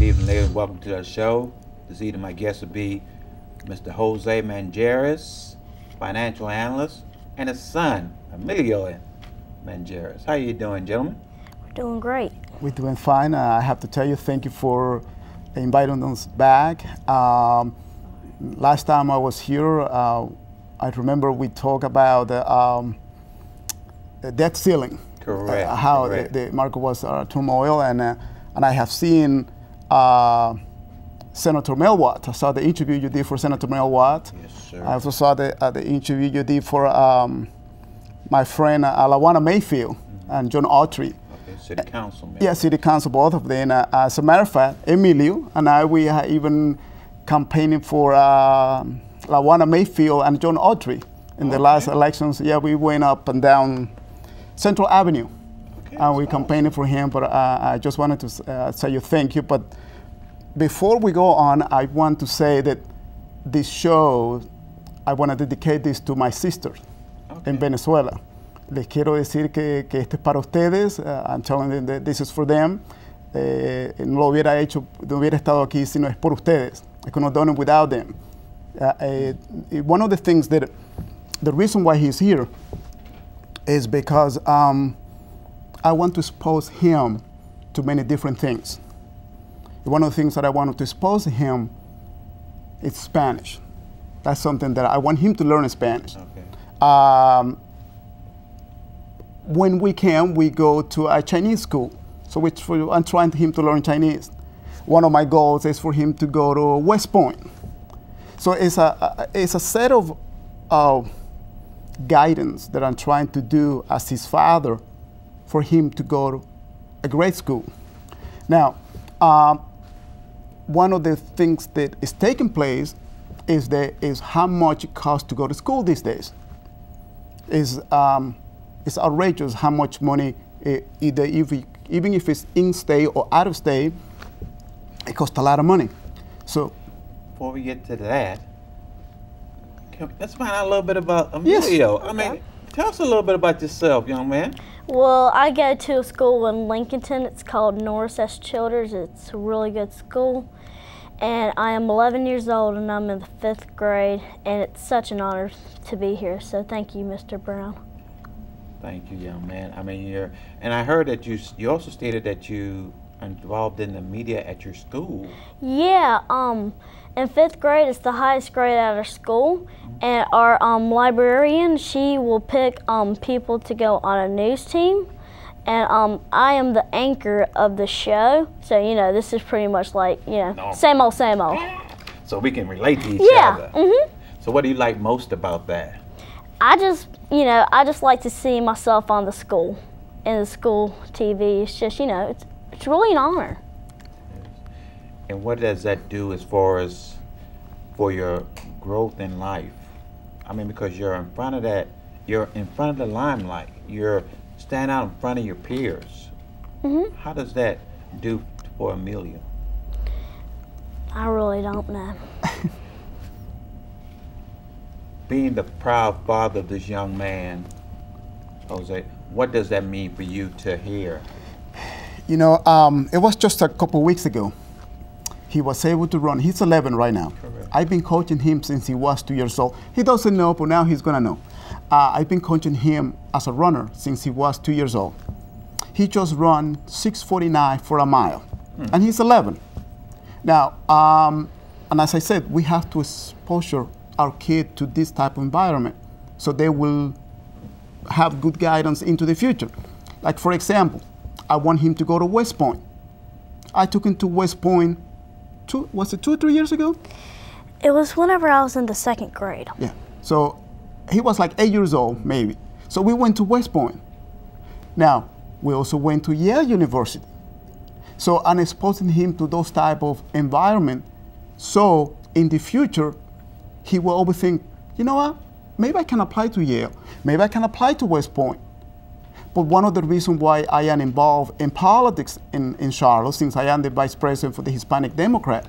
evening, ladies. Welcome to our show. This evening, my guest will be Mr. Jose Manjarres, financial analyst, and his son, Emilio Manjarres. How are you doing, gentlemen? We're doing great. We're doing fine. I have to tell you, thank you for inviting us back. Last time I was here, I remember we talked about the debt ceiling. Correct. How correct. The market was turmoil, and I have seen Senator Melwatt. I saw the interview you did for Senator Melwatt. Yes, sir. I also saw the interview you did for my friend Lawana Mayfield and John Autry. Okay, City Council member. Yeah, City Council, both of them. As a matter of fact, Emilio and I, we are even campaigning for Lawana Mayfield and John Autry in the last elections. Yeah, we went up and down Central Avenue. Okay, And we that's campaigning for him, but I just wanted to say you thank you. But before we go on, I want to say that this show, I want to dedicate this to my sister in Venezuela. Les quiero decir que este es para ustedes. I'm telling them that this is for them. No lo hubiera hecho, no hubiera estado aquí si no es por ustedes. I could not done it without them. One of the things that, the reason why he's here is because I want to expose him to many different things. One of the things that I wanted to expose him is Spanish. That's something that I want him to learn Spanish. Okay. When we can, we go to a Chinese school. So I'm trying him to learn Chinese. One of my goals is for him to go to West Point. So it's a set of guidance that I'm trying to do as his father for him to go to a great school. Now, one of the things that is taking place is how much it costs to go to school these days. It's outrageous how much money, even if it's in-state or out-of-state, it costs a lot of money. So, before we get to that, let's find out a little bit about Emilio. I mean, tell us a little bit about yourself, young man. Well, I go to a school in Lincolnton. It's called Norris S. Childers. It's a really good school. And I am 11 years old, and I'm in the 5th grade, and it's such an honor to be here. So thank you, Mr. Brown. Thank you, young man. I mean, and I heard that you also stated that you are involved in the media at your school. Yeah, in 5th grade, it's the highest grade at our school, and our librarian, she will pick people to go on a news team, and I am the anchor of the show, so this is pretty much like same old, same old. So we can relate to each other. Yeah. So what do you like most about that? I just like to see myself on the school, in the school TV. It's just it's really an honor. And what does that do as far as for your growth in life? I mean, because you're in front of the limelight. You're standing out in front of your peers. How does that do for Emilio? I really don't know. Being the proud father of this young man, Jose, what does that mean for you to hear? It was just a couple weeks ago. He was able to run. He's 11 right now. Correct. I've been coaching him since he was 2 years old. He doesn't know, but now he's gonna know. I've been coaching him as a runner since he was 2 years old. He just run 6:49 for a mile, and he's 11. Now, and as I said, we have to exposure our kid to this type of environment so they will have good guidance into the future. Like, for example, I want him to go to West Point. I took him to West Point, was it 2 or 3 years ago? It was whenever I was in the 2nd grade. Yeah, so he was like 8 years old, maybe. So we went to West Point. Now, we also went to Yale University. So I'm exposing him to those type of environment. So in the future, he will always think, you know what, maybe I can apply to Yale. Maybe I can apply to West Point. But one of the reasons why I am involved in politics in Charlotte, since I am the vice president for the Hispanic Democrat,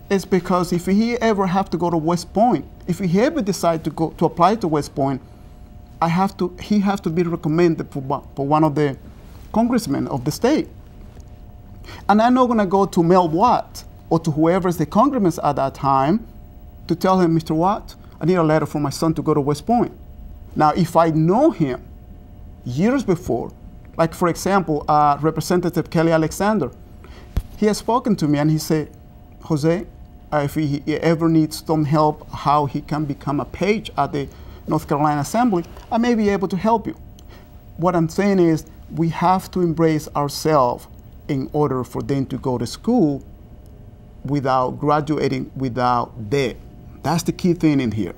is because if he ever have to go to West Point, if he ever decide to apply to West Point, he has to be recommended for one of the congressmen of the state. And I'm not going to go to Mel Watt or to whoever's the congressman at that time to tell him, Mr. Watt, I need a letter for my son to go to West Point. Now, if I know him years before, like for example, Representative Kelly Alexander, he has spoken to me and he said, Jose, if he ever needs some help how he can become a page at the North Carolina Assembly, I may be able to help you. What I'm saying is we have to embrace ourselves in order for them to go to school without graduating without debt. That's the key thing in here.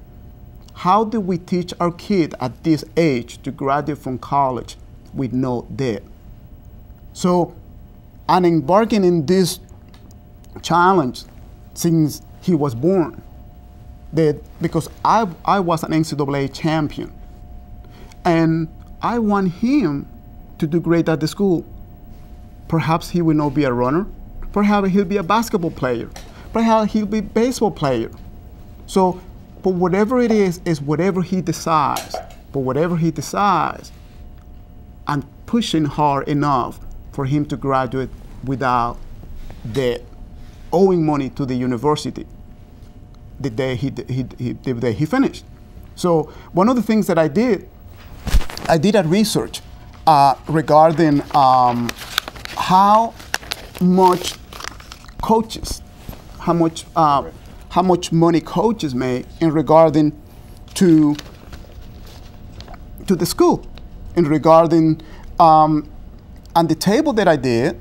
How do we teach our kid at this age to graduate from college with no debt? So I'm embarking in this challenge since he was born, because I was an NCAA champion. And I want him to do great at the school. Perhaps he will not be a runner. Perhaps he'll be a basketball player. Perhaps he'll be a baseball player. So, but whatever it is whatever he decides. But whatever he decides, I'm pushing hard enough for him to graduate without debt, owing money to the university the day he finished. So one of the things that I did a research regarding how much coaches, how much money coaches make in regarding to the school, in regarding, and the table that I did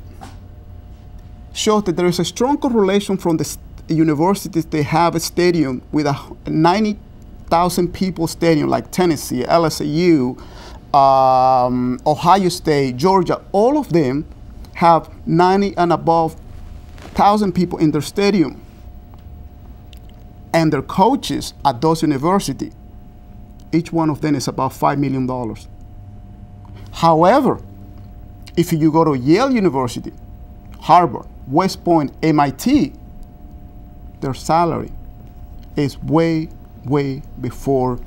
showed that there is a strong correlation from the universities. They have a stadium with a 90,000 people stadium like Tennessee, LSU, Ohio State, Georgia. All of them have 90 and above thousand people in their stadium. And their coaches at those universities, each one of them is about $5 million. However, if you go to Yale University, Harvard, West Point, MIT, their salary is way, way before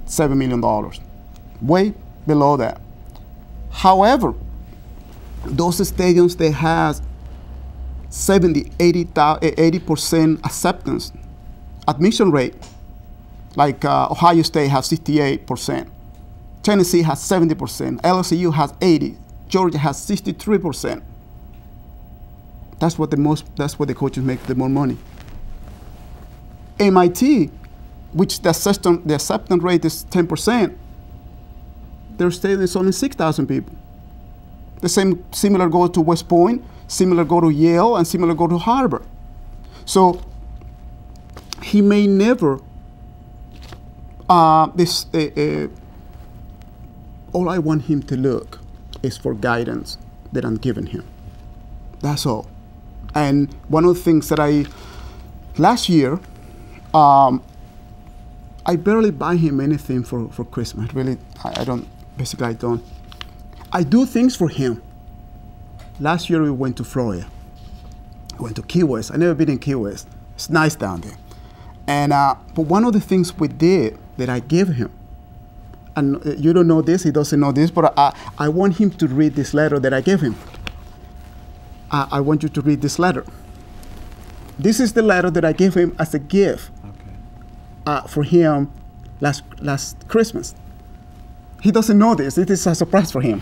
$7 million, way below that. However, those stadiums, they have 70, 80% acceptance, admission rate. Like Ohio State has 68%, Tennessee has 70%, LSU has 80%, Georgia has 63%. That's what the coaches make the more money. MIT, which the acceptance rate is 10%, their stadium is only 6,000 people. The same, similar go to West Point, similar go to Yale, and similar go to Harvard. So he may never, all I want him to look is for guidance that I'm giving him. That's all. And one of the things that last year, I barely buy him anything for Christmas. Really, I don't. Basically, I don't. I do things for him. Last year we went to Florida. We went to Key West. I never been in Key West. It's nice down there. And but one of the things we did that I gave him, and you don't know this, he doesn't know this, but I want him to read this letter that I gave him. I want you to read this letter. This is the letter that I gave him as a gift for him last Christmas. He doesn't know this. It is a surprise for him.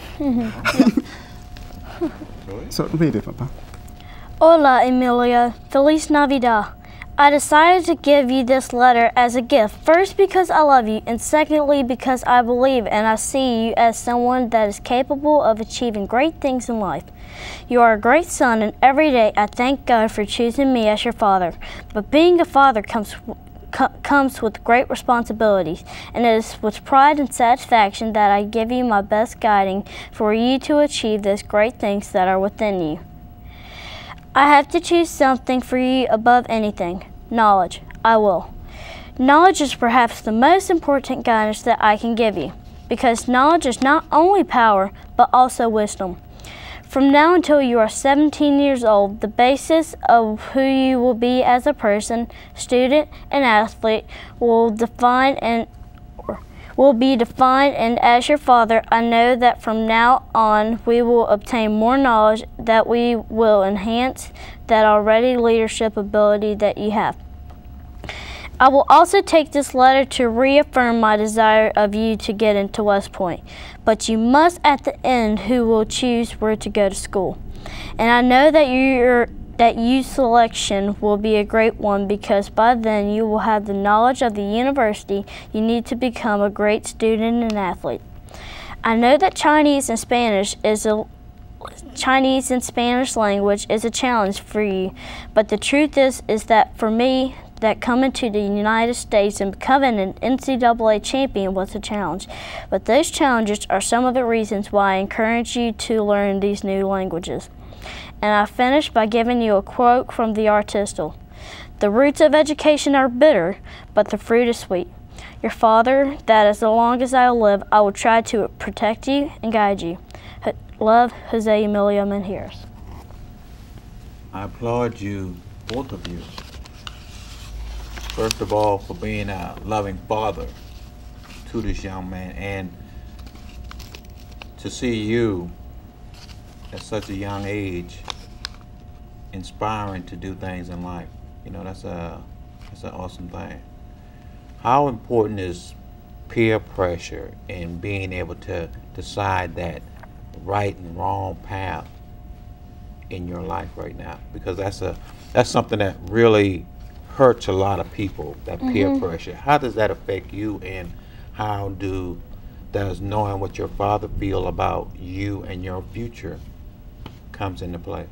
So read it, Papa. Hola, Emilio. Feliz Navidad. I decided to give you this letter as a gift, first because I love you, and secondly because I believe and I see you as someone that is capable of achieving great things in life. You are a great son, and every day I thank God for choosing me as your father. But being a father comes with great responsibilities, and it is with pride and satisfaction that I give you my best guiding for you to achieve those great things that are within you. I have to choose something for you above anything. Knowledge. I will. Knowledge is perhaps the most important guidance that I can give you, because knowledge is not only power, but also wisdom. From now until you are 17 years old, the basis of who you will be as a person, student, and athlete will will be defined, and as your father, I know that from now on we will obtain more knowledge that we will enhance that already leadership ability that you have. I will also take this letter to reaffirm my desire of you to get into West Point, but you must at the end who will choose where to go to school. And I know that your selection will be a great one, because by then you will have the knowledge of the university you need to become a great student and athlete. I know that Chinese and Spanish language is a challenge for you, but the truth is that for me, that coming to the United States and becoming an NCAA champion was a challenge. But those challenges are some of the reasons why I encourage you to learn these new languages. And I finish by giving you a quote from the Artistle. The roots of education are bitter, but the fruit is sweet. Your father, that as long as I live, I will try to protect you and guide you. Love, Jose Emilio Manjarres. I applaud you, both of you. First of all, for being a loving father to this young man, and to see you at such a young age inspiring to do things in life. You know, that's an awesome thing. How important is peer pressure in being able to decide that right and wrong path in your life right now? Because that's something that really hurts a lot of people, that peer pressure. How does that affect you, and how does knowing what your father feel about you and your future comes into play?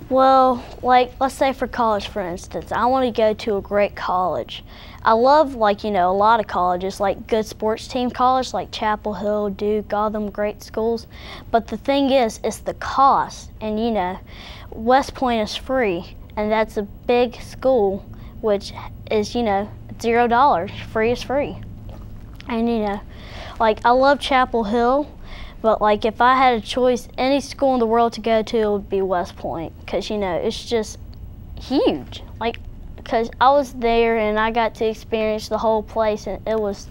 Well, like, let's say for college, for instance, I want to go to a great college. I love, like, you know, a lot of colleges, like good sports team college, like Chapel Hill, Duke, all them great schools. But the thing is, it's the cost. And, you know, West Point is free, and that's a big school, which is, you know, $0. Free is free. And, you know, like, I love Chapel Hill, but, like, if I had a choice, any school in the world to go to, it would be West Point, because, you know, it's just huge. Like, because I was there and I got to experience the whole place, and it was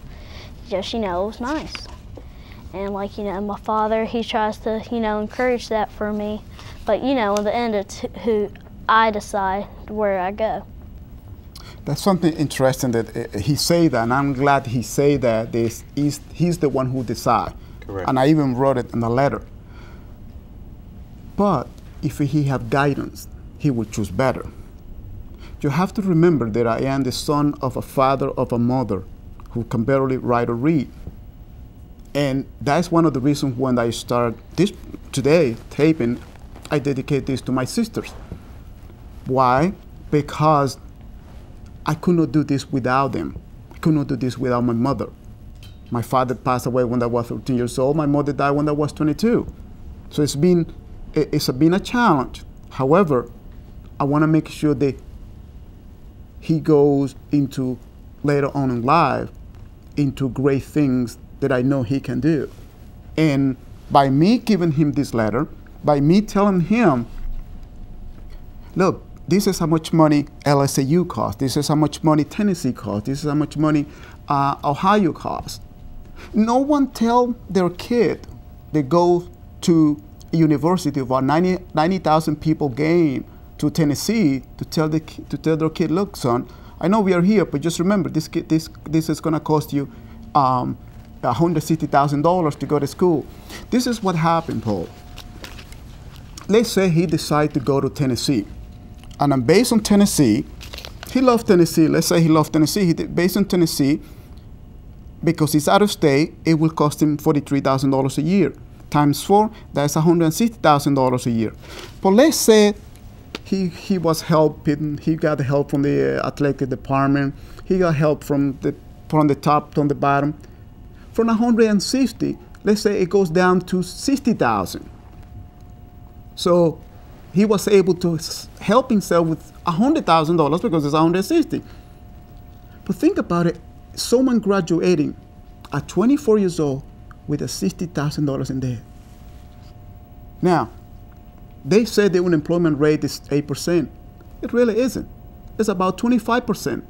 just, you know, it was nice. And, like, you know, my father, he tries to, you know, encourage that for me. But, you know, in the end, it's who I decide where I go. That's something interesting that he say that, and I'm glad he say that. He's the one who decide. Correct. And I even wrote it in the letter. But if he had guidance, he would choose better. You have to remember that I am the son of a father of a mother who can barely write or read. And that's one of the reasons when I start this today taping, I dedicate this to my sisters. Why? Because I could not do this without them. I could not do this without my mother. My father passed away when I was 13 years old. My mother died when I was 22. So it's been a challenge. However, I want to make sure that he goes into later on in life into great things that I know he can do. And by me giving him this letter, by me telling him, look, this is how much money LSU costs. This is how much money Tennessee costs. This is how much money Ohio costs. No one tell their kid they go to a university of a 90,000 people game to Tennessee to tell their kid, look, son, I know we are here, but just remember this is going to cost you $160,000 to go to school. This is what happened, Paul. Let's say he decides to go to Tennessee, and I'm based on Tennessee. He loves Tennessee. Let's say he loves Tennessee. Based on Tennessee, because he's out of state, it will cost him $43,000 a year. Times 4, that's $160,000 a year. But let's say he was helping, he got help from the athletic department, he got help from the top to the bottom. From 160, let's say it goes down to 60,000. So he was able to help himself with $100,000 because it's 160. But think about it. Someone graduating at 24 years old with a $60,000 in debt. Now, they say the unemployment rate is 8%. It really isn't. It's about 25%.